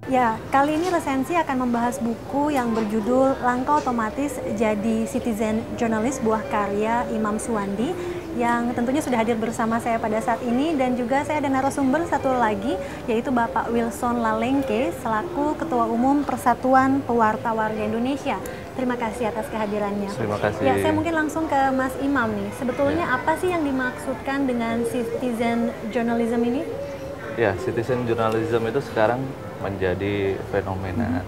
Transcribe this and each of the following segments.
Ya, kali ini resensi akan membahas buku yang berjudul Langkah Otomatis Jadi Citizen Journalist buah karya Imam Suwandi, yang tentunya sudah hadir bersama saya pada saat ini, dan juga saya ada narasumber satu lagi, yaitu Bapak Wilson Lalengke selaku Ketua Umum Persatuan Pewarta Warga Indonesia. Terima kasih atas kehadirannya. Terima kasih. Ya, saya mungkin langsung ke Mas Imam nih. Sebetulnya apa sih yang dimaksudkan dengan citizen journalism ini? Ya, citizen journalism itu sekarang menjadi fenomena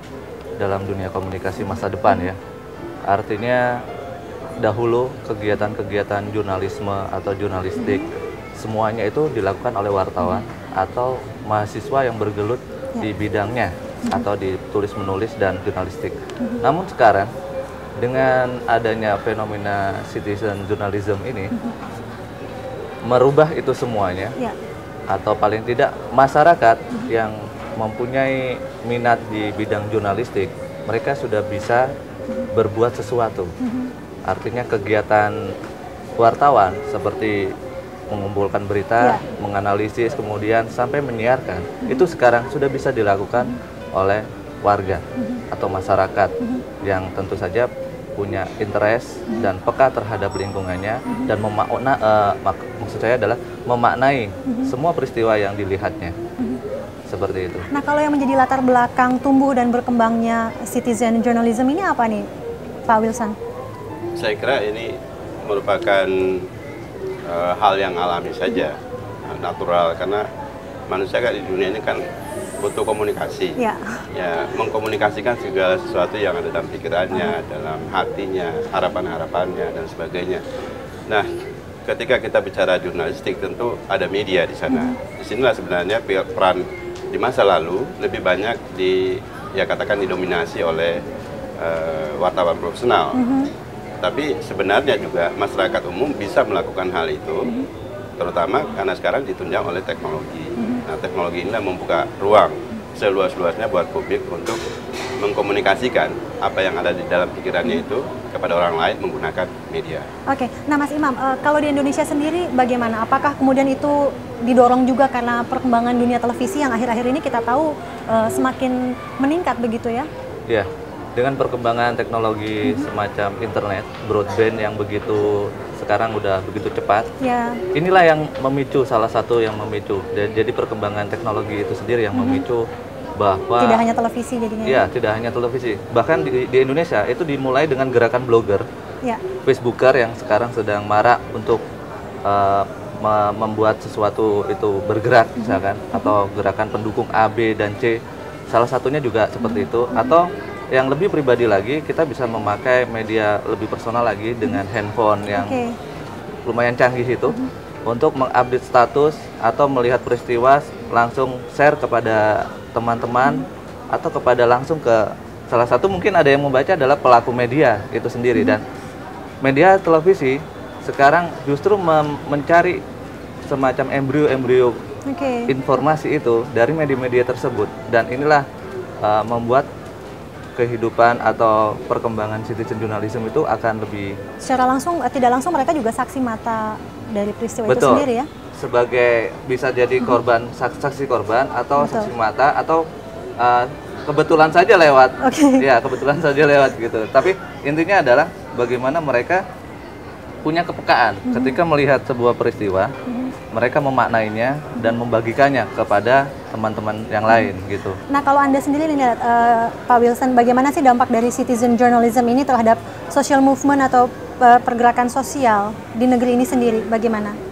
dalam dunia komunikasi masa depan ya. Artinya dahulu kegiatan-kegiatan jurnalisme atau jurnalistik semuanya itu dilakukan oleh wartawan atau mahasiswa yang bergelut di bidangnya atau di tulis menulis dan jurnalistik. Namun sekarang dengan adanya fenomena citizen journalism ini merubah itu semuanya, atau paling tidak masyarakat yang mempunyai minat di bidang jurnalistik, mereka sudah bisa berbuat sesuatu. Artinya kegiatan wartawan seperti mengumpulkan berita, menganalisis, kemudian sampai menyiarkan, itu sekarang sudah bisa dilakukan oleh warga atau masyarakat yang tentu saja punya interest dan peka terhadap lingkungannya dan maksud saya adalah memaknai semua peristiwa yang dilihatnya. Seperti itu. Nah, kalau yang menjadi latar belakang tumbuh dan berkembangnya citizen journalism ini apa nih, Pak Wilson? Saya kira ini merupakan hal yang alami saja, natural, karena manusia kan di dunia ini kan butuh komunikasi. Ya, mengkomunikasikan segala sesuatu yang ada dalam pikirannya, dalam hatinya, harapan-harapannya, dan sebagainya. Nah, ketika kita bicara jurnalistik, tentu ada media di sana. Disinilah sebenarnya peran di masa lalu lebih banyak katakan didominasi oleh wartawan profesional. Tapi sebenarnya juga masyarakat umum bisa melakukan hal itu, terutama karena sekarang ditunjang oleh teknologi. Nah, teknologi inilah membuka ruang seluas-luasnya buat publik untuk mengkomunikasikan apa yang ada di dalam pikirannya itu kepada orang lain menggunakan media. Oke, nah Mas Imam, kalau di Indonesia sendiri bagaimana? Apakah kemudian itu didorong juga karena perkembangan dunia televisi yang akhir-akhir ini kita tahu semakin meningkat begitu ya? Iya, dengan perkembangan teknologi semacam internet, broadband yang begitu sekarang udah begitu cepat, inilah yang memicu, salah satu yang memicu. Jadi perkembangan teknologi itu sendiri yang memicu bahwa tidak hanya televisi jadinya. Iya, tidak hanya televisi. Bahkan di Indonesia itu dimulai dengan gerakan blogger, Facebooker yang sekarang sedang marak untuk membuat sesuatu itu bergerak, misalkan, atau gerakan pendukung A, B, dan C. Salah satunya juga seperti itu. Atau yang lebih pribadi lagi, kita bisa memakai media lebih personal lagi dengan handphone yang lumayan canggih itu untuk mengupdate status atau melihat peristiwa, langsung share kepada teman-teman atau kepada langsung ke salah satu, mungkin ada yang membaca adalah pelaku media itu sendiri. Dan media televisi sekarang justru mencari semacam embrio-embrio informasi itu dari media-media tersebut, dan inilah membuat kehidupan atau perkembangan citizen journalism itu akan lebih secara langsung, tidak langsung mereka juga saksi mata dari peristiwa itu sendiri ya? Sebagai bisa jadi korban, saksi korban atau saksi mata, atau kebetulan saja lewat, ya kebetulan saja lewat gitu. Tapi intinya adalah bagaimana mereka punya kepekaan ketika melihat sebuah peristiwa, mereka memaknainya dan membagikannya kepada teman-teman yang lain gitu. Nah, kalau Anda sendiri lihat, Pak Wilson, bagaimana sih dampak dari citizen journalism ini terhadap social movement atau pergerakan sosial di negeri ini sendiri? Bagaimana?